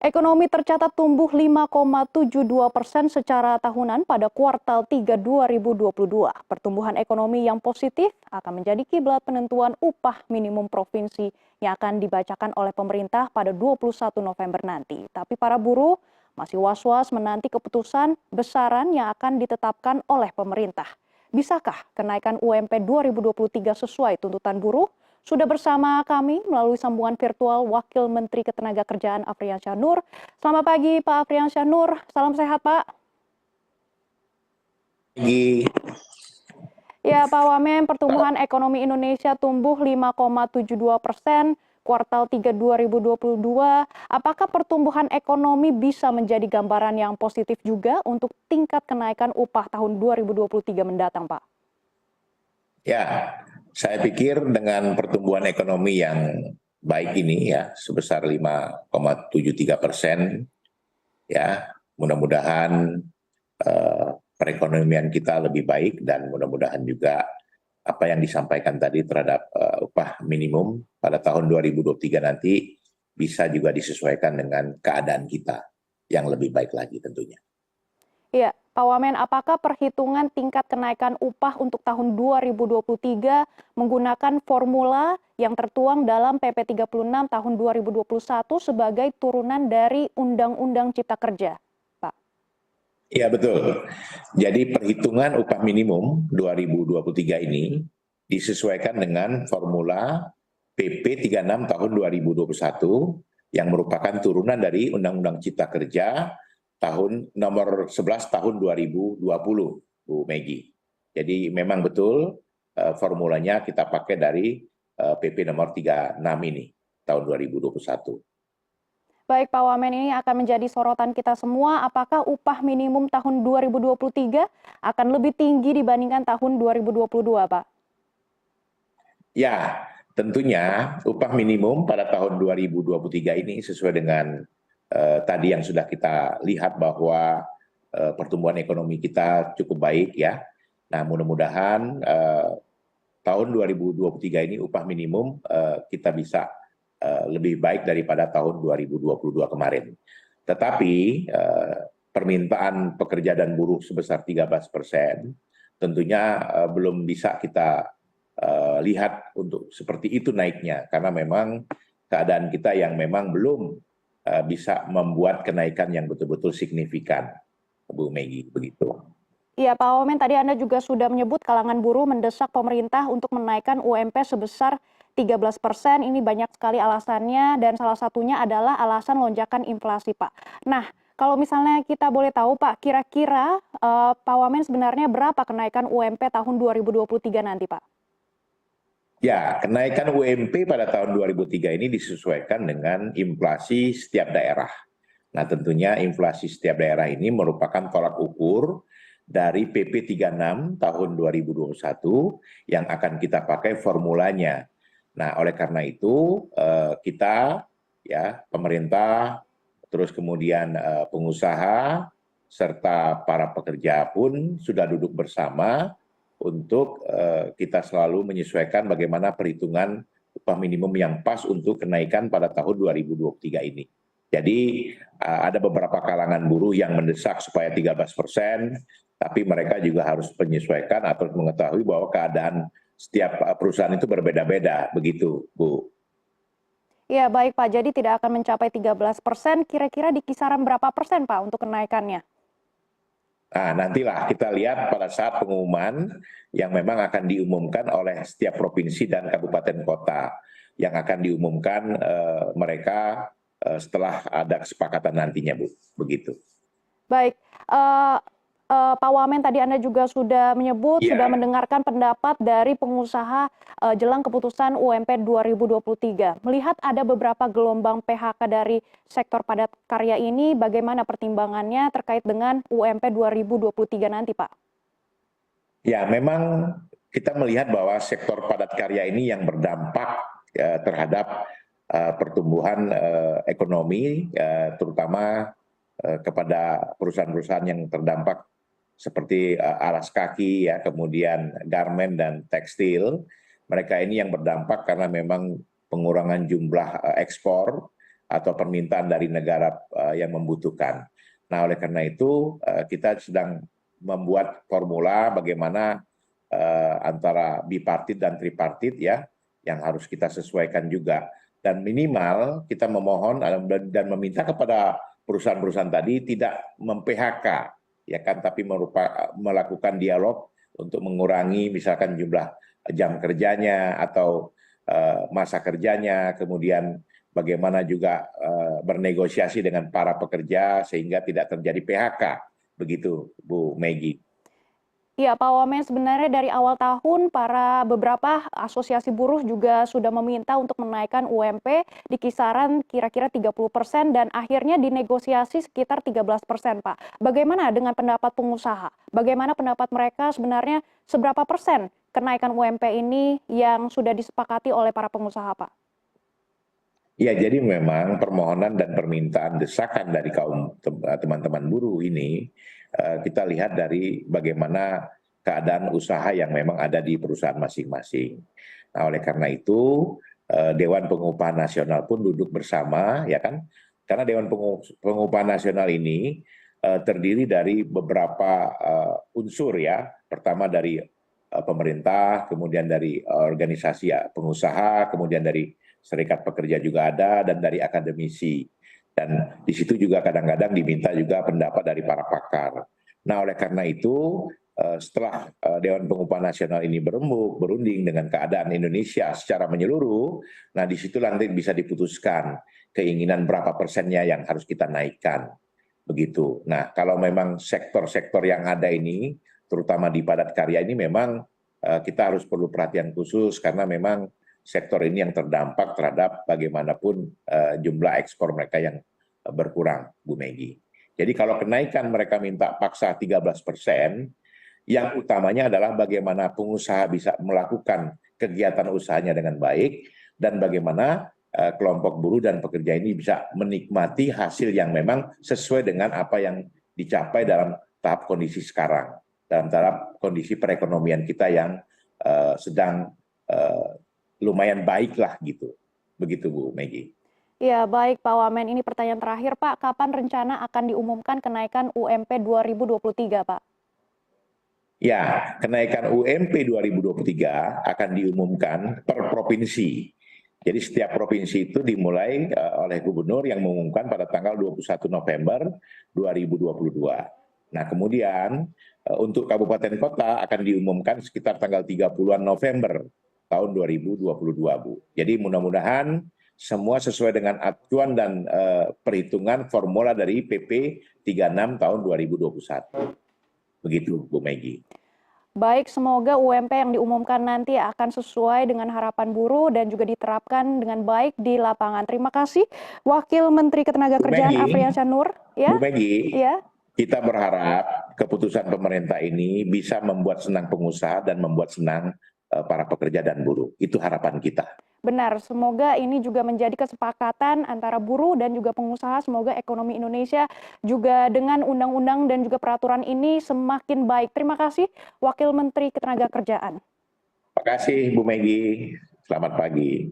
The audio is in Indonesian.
Ekonomi tercatat tumbuh 5,72% secara tahunan pada kuartal 3 2022. Pertumbuhan ekonomi yang positif akan menjadi kiblat penentuan upah minimum provinsi yang akan dibacakan oleh pemerintah pada 21 November nanti. Tapi para buruh masih was-was menanti keputusan besaran yang akan ditetapkan oleh pemerintah. Bisakah kenaikan UMP 2023 sesuai tuntutan buruh? Sudah bersama kami melalui sambungan virtual Wakil Menteri Ketenagakerjaan Afriansyah Nur. Selamat pagi Pak Afriansyah Nur, salam sehat Pak. Pagi. Ya Pak Wamen, pertumbuhan ekonomi Indonesia tumbuh 5,72% kuartal 3 2022. Apakah pertumbuhan ekonomi bisa menjadi gambaran yang positif juga untuk tingkat kenaikan upah tahun 2023 mendatang Pak? Ya, saya pikir dengan pertumbuhan ekonomi yang baik ini ya sebesar 5,73%, ya mudah-mudahan perekonomian kita lebih baik dan mudah-mudahan juga apa yang disampaikan tadi terhadap upah minimum pada tahun 2023 nanti bisa juga disesuaikan dengan keadaan kita yang lebih baik lagi tentunya. Iya, Pak Wamen, apakah perhitungan tingkat kenaikan upah untuk tahun 2023 menggunakan formula yang tertuang dalam PP 36 tahun 2021 sebagai turunan dari Undang-Undang Cipta Kerja, Pak? Iya betul. Jadi perhitungan upah minimum 2023 ini disesuaikan dengan formula PP 36 tahun 2021 yang merupakan turunan dari Undang-Undang Cipta Kerja tahun nomor 11 tahun 2020, Bu Megi. Jadi memang betul formulanya kita pakai dari PP nomor 36 ini tahun 2021. Baik Pak Wamen, ini akan menjadi sorotan kita semua. Apakah upah minimum tahun 2023 akan lebih tinggi dibandingkan tahun 2022, Pak? Ya, tentunya upah minimum pada tahun 2023 ini sesuai dengan tadi yang sudah kita lihat bahwa pertumbuhan ekonomi kita cukup baik ya. Nah, mudah-mudahan tahun 2023 ini upah minimum kita bisa lebih baik daripada tahun 2022 kemarin. Tetapi permintaan pekerja dan buruh sebesar 13% tentunya belum bisa kita lihat untuk seperti itu naiknya karena memang keadaan kita yang memang belum bisa membuat kenaikan yang betul-betul signifikan, Bu Megi, begitu. Iya Pak Wamen, tadi Anda juga sudah menyebut kalangan buruh mendesak pemerintah untuk menaikkan UMP sebesar 13%. Ini banyak sekali alasannya dan salah satunya adalah alasan lonjakan inflasi Pak. Nah, kalau misalnya kita boleh tahu Pak, kira-kira Pak Wamen sebenarnya berapa kenaikan UMP tahun 2023 nanti Pak? Ya, kenaikan UMP pada tahun 2003 ini disesuaikan dengan inflasi setiap daerah. Nah, tentunya inflasi setiap daerah ini merupakan tolak ukur dari PP 36 tahun 2021 yang akan kita pakai formulanya. Nah, oleh karena itu kita ya pemerintah terus kemudian pengusaha serta para pekerja pun sudah duduk bersama untuk kita selalu menyesuaikan bagaimana perhitungan upah minimum yang pas untuk kenaikan pada tahun 2023 ini. Jadi ada beberapa kalangan buruh yang mendesak supaya 13%, tapi mereka juga harus menyesuaikan atau mengetahui bahwa keadaan setiap perusahaan itu berbeda-beda, begitu Bu. Ya baik Pak, jadi tidak akan mencapai 13%, kira-kira di kisaran berapa persen Pak untuk kenaikannya? Nah, nantilah kita lihat pada saat pengumuman yang memang akan diumumkan oleh setiap provinsi dan kabupaten kota yang akan diumumkan mereka setelah ada kesepakatan nantinya, Bu. Begitu. Baik, Pak Wamen tadi Anda juga sudah menyebut, sudah mendengarkan pendapat dari pengusaha jelang keputusan UMP 2023. Melihat ada beberapa gelombang PHK dari sektor padat karya ini, bagaimana pertimbangannya terkait dengan UMP 2023 nanti, Pak? Ya, memang kita melihat bahwa sektor padat karya ini yang berdampak terhadap pertumbuhan ekonomi, terutama kepada perusahaan-perusahaan yang terdampak seperti alas kaki, ya, kemudian garmen dan tekstil. Mereka ini yang berdampak karena memang pengurangan jumlah ekspor atau permintaan dari negara yang membutuhkan. Nah, oleh karena itu kita sedang membuat formula bagaimana antara bipartit dan tripartit ya, yang harus kita sesuaikan juga. Dan minimal kita memohon dan meminta kepada perusahaan-perusahaan tadi tidak mem-PHK, ya kan, tapi melakukan dialog untuk mengurangi misalkan jumlah jam kerjanya atau masa kerjanya, kemudian bagaimana juga bernegosiasi dengan para pekerja sehingga tidak terjadi PHK. Begitu, Bu Maggie. Ya, Pak Wamen, sebenarnya dari awal tahun beberapa asosiasi buruh juga sudah meminta untuk menaikkan UMP di kisaran kira-kira 30% dan akhirnya dinegosiasi sekitar 13%, Pak. Bagaimana dengan pendapat pengusaha? Bagaimana pendapat mereka sebenarnya seberapa persen kenaikan UMP ini yang sudah disepakati oleh para pengusaha, Pak? Ya, jadi memang permohonan dan permintaan desakan dari kaum teman-teman buruh ini kita lihat dari bagaimana keadaan usaha yang memang ada di perusahaan masing-masing. Nah, oleh karena itu Dewan Pengupahan Nasional pun duduk bersama, ya kan? Karena Dewan Pengupahan Nasional ini terdiri dari beberapa unsur ya. Pertama dari pemerintah, kemudian dari organisasi pengusaha, kemudian dari serikat pekerja juga ada, dan dari akademisi. Dan di situ juga kadang-kadang diminta juga pendapat dari para pakar. Nah, oleh karena itu, setelah Dewan Pengupahan Nasional ini berunding dengan keadaan Indonesia secara menyeluruh, nah di situ nanti bisa diputuskan keinginan berapa persennya yang harus kita naikkan. Begitu. Nah, kalau memang sektor-sektor yang ada ini, terutama di padat karya ini memang kita harus perlu perhatian khusus karena memang sektor ini yang terdampak terhadap bagaimanapun jumlah ekspor mereka yang berkurang, Bu Maggie. Jadi kalau kenaikan mereka minta paksa 13%, yang utamanya adalah bagaimana pengusaha bisa melakukan kegiatan usahanya dengan baik dan bagaimana kelompok buruh dan pekerja ini bisa menikmati hasil yang memang sesuai dengan apa yang dicapai dalam tahap kondisi sekarang, dalam tahap kondisi perekonomian kita yang sedang lumayan baik lah gitu. Begitu Bu Maggie. Ya, baik Pak Wamen. Ini pertanyaan terakhir, Pak. Kapan rencana akan diumumkan kenaikan UMP 2023, Pak? Ya, kenaikan UMP 2023 akan diumumkan per provinsi. Jadi setiap provinsi itu dimulai oleh gubernur yang mengumumkan pada tanggal 21 November 2022. Nah, kemudian untuk kabupaten kota akan diumumkan sekitar tanggal 30-an November tahun 2022, Bu. Jadi mudah-mudahan semua sesuai dengan acuan dan perhitungan formula dari PP 36 tahun 2021. Begitu, Bu Maggie. Baik, semoga UMP yang diumumkan nanti akan sesuai dengan harapan buruh dan juga diterapkan dengan baik di lapangan. Terima kasih, Wakil Menteri Ketenagakerjaan Afriyansyah Nur. Ya? Bu Maggie, ya? Kita berharap keputusan pemerintah ini bisa membuat senang pengusaha dan membuat senang para pekerja dan buruh. Itu harapan kita. Benar, semoga ini juga menjadi kesepakatan antara buruh dan juga pengusaha. Semoga ekonomi Indonesia juga dengan undang-undang dan juga peraturan ini semakin baik. Terima kasih, Wakil Menteri Ketenagakerjaan. Terima kasih, Bu Maggie. Selamat pagi.